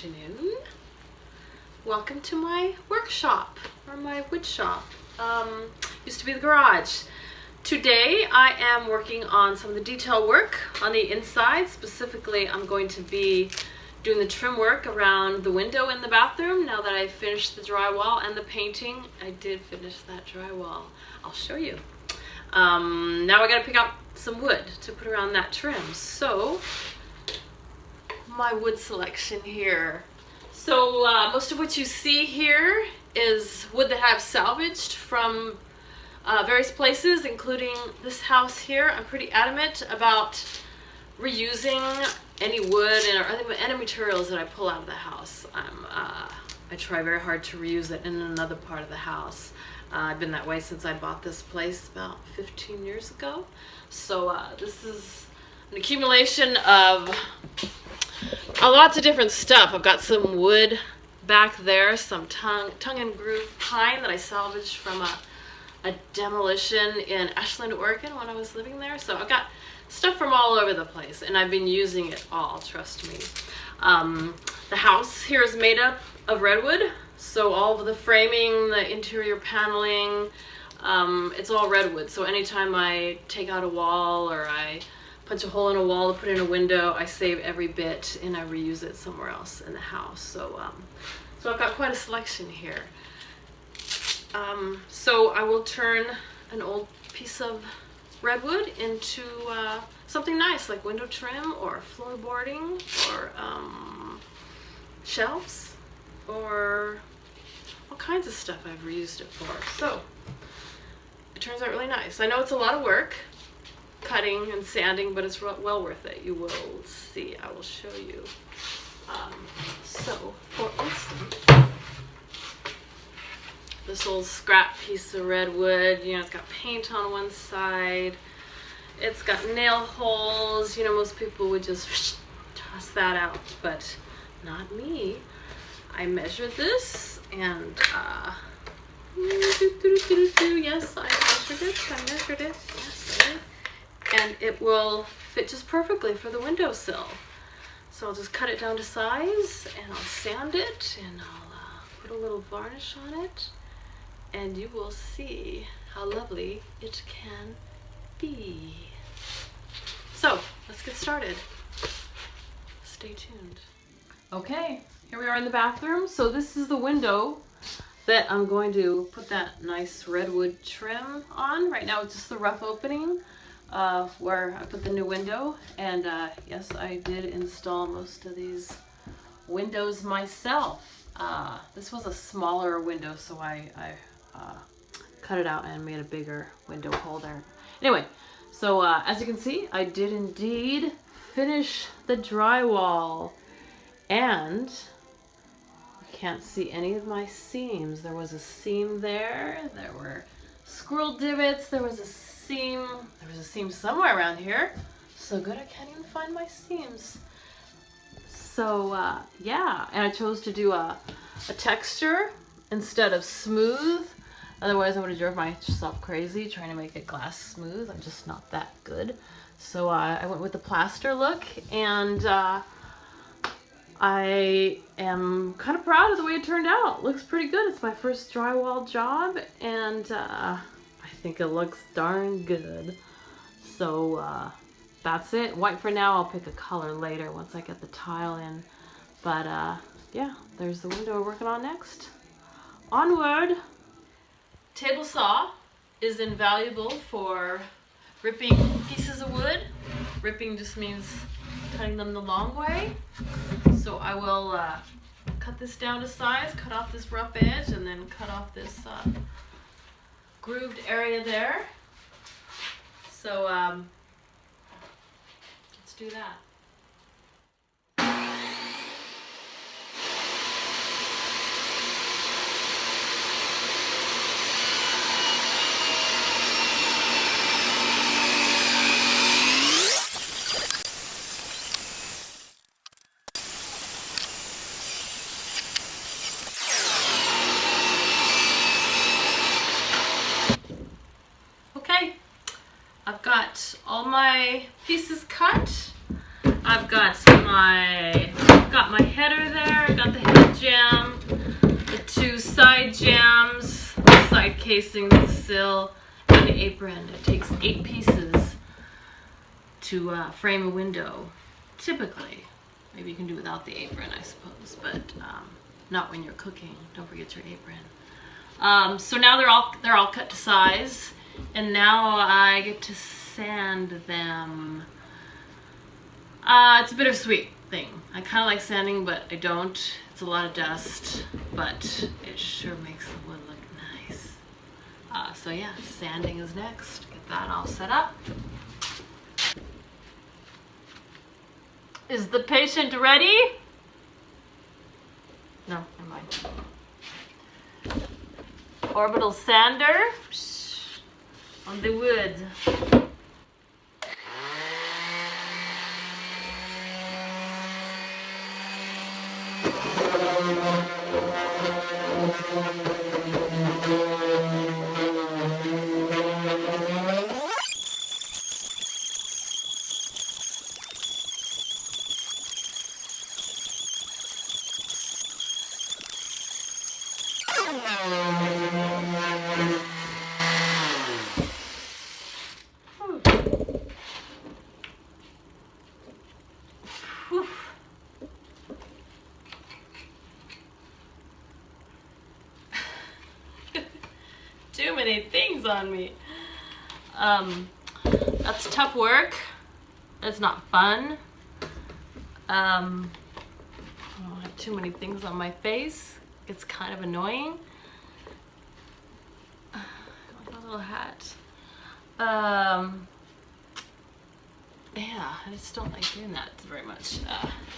afternoon. Welcome to my workshop, or my wood shop. Used to be the garage. Today I am working on some of the detail work on the inside. Specifically, I'm going to be doing the trim work around the window in the bathroom. Now that I've finished the drywall and the painting, I did finish that drywall. I'll show you. Now I gotta pick out some wood to put around that trim. So, my wood selection here. So most of what you see here is wood that I've salvaged from various places, including this house here. I'm pretty adamant about reusing any wood or any materials that I pull out of the house. I try very hard to reuse it in another part of the house. I've been that way since I bought this place about 15 years ago. So this is an accumulation of lots of different stuff. I've got some wood back there, some tongue and groove pine that I salvaged from a demolition in Ashland, Oregon when I was living there. So I've got stuff from all over the place, and I've been using it all, trust me. The house here is made up of redwood, so all of the framing, the interior paneling, it's all redwood. So anytime I take out a wall or I punch a hole in a wall to put in a window, I save every bit and I reuse it somewhere else in the house. So I've got quite a selection here. So I will turn an old piece of redwood into something nice like window trim or floorboarding or shelves or all kinds of stuff I've reused it for. So it turns out really nice. I know it's a lot of work, cutting and sanding, but it's well worth it. You will see. I will show you. So, for instance, this old scrap piece of redwood, it's got paint on one side. It's got nail holes. Most people would just toss that out, but not me. I measured this, and yes, I measured it. Yes, I did. And it will fit just perfectly for the windowsill. So I'll just cut it down to size, and I'll sand it, and I'll put a little varnish on it, and you will see how lovely it can be. So let's get started. Stay tuned. Okay, here we are in the bathroom. So this is the window that I'm going to put that nice redwood trim on. Right now it's just the rough opening where I put the new window, and yes, I did install most of these windows myself. This was a smaller window, so I cut it out and made a bigger window holder. Anyway, so as you can see, I did indeed finish the drywall, and you can't see any of my seams. There was a seam there, there were squirrel divots, there was a seam somewhere around here. So good I can't even find my seams. So yeah, and I chose to do a texture instead of smooth. Otherwise I would have drove myself crazy trying to make it glass smooth. I'm just not that good. So I went with the plaster look, and I am kind of proud of the way it turned out. It looks pretty good. It's my first drywall job, and I think it looks darn good. So that's it. White for now. I'll pick a color later once I get the tile in. But yeah, there's the window we're working on next. Onward! Table saw is invaluable for ripping pieces of wood. Ripping just means cutting them the long way. So I will cut this down to size, cut off this rough edge, and then cut off this grooved area there. So let's do that. I've got all my pieces cut. casing, the sill, and the apron. It takes 8 pieces to frame a window, typically. Maybe you can do without the apron, I suppose, but not when you're cooking. Don't forget your apron. So now they're all cut to size, and now I get to sand them. It's a bittersweet thing. I kind of like sanding, but I don't. It's a lot of dust, but it sure makes the wood look nice. So yeah, sanding is next. Get that all set up. Is the patient ready? No, never mind. Orbital sander on the wood. Too many things on me. That's tough work. It's not fun. I don't have too many things on my face. It's kind of annoying. My little hat. Yeah, I just don't like doing that very much.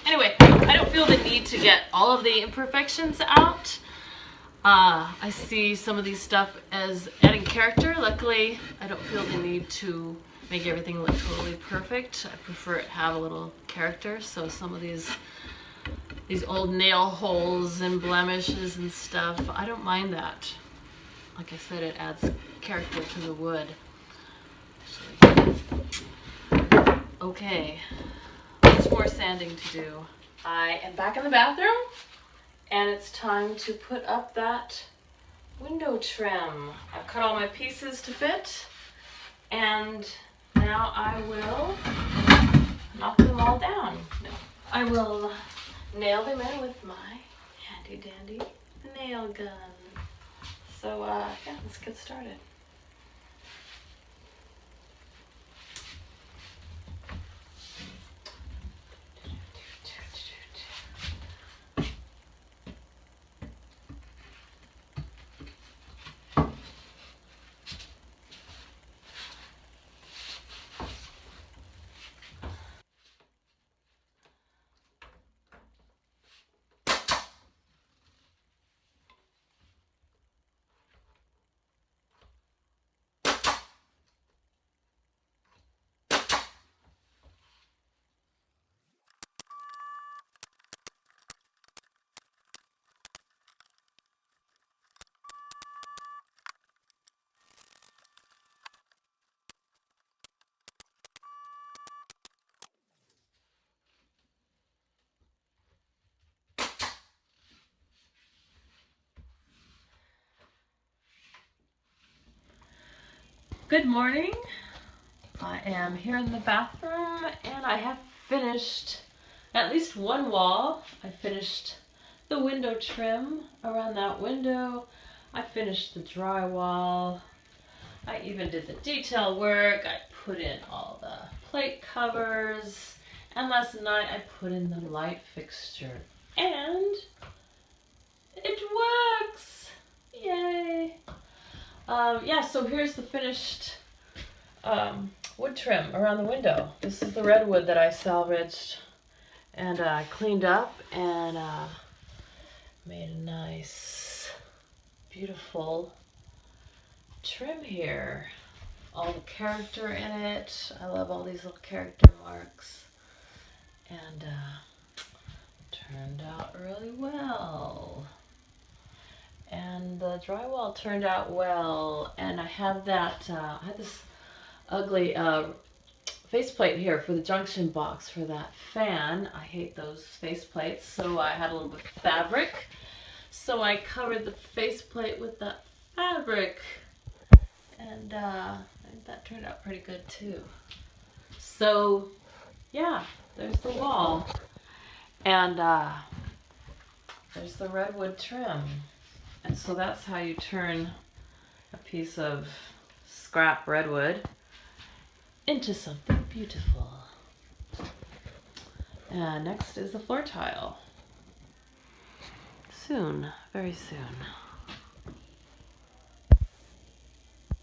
Anyway, I don't feel the need to get all of the imperfections out. I see some of these stuff as adding character. Luckily, I don't feel the need to make everything look totally perfect. I prefer it have a little character. So some of these old nail holes and blemishes and stuff, I don't mind that. Like I said, it adds character to the wood. Okay, much more sanding to do. I am back in the bathroom, and it's time to put up that window trim. I've cut all my pieces to fit, and now I will knock them all down. No, I will nail them in with my handy dandy nail gun. So yeah, let's get started. Good morning. I am here in the bathroom, and I have finished at least one wall. I finished the window trim around that window. I finished the drywall. I even did the detail work. I put in all the plate covers, and last night I put in the light fixture, and it works. Yay. Yeah, so here's the finished wood trim around the window. This is the redwood that I salvaged and cleaned up and made a nice, beautiful trim here. All the character in it. I love all these little character marks. And turned out really well. And the drywall turned out well, and I have that, I had this ugly faceplate here for the junction box for that fan. I hate those faceplates, so I had a little bit of fabric. So I covered the faceplate with that fabric And I think that turned out pretty good too. So yeah, there's the wall. And there's the redwood trim. And so that's how you turn a piece of scrap redwood into something beautiful. And next is the floor tile. Soon, very soon.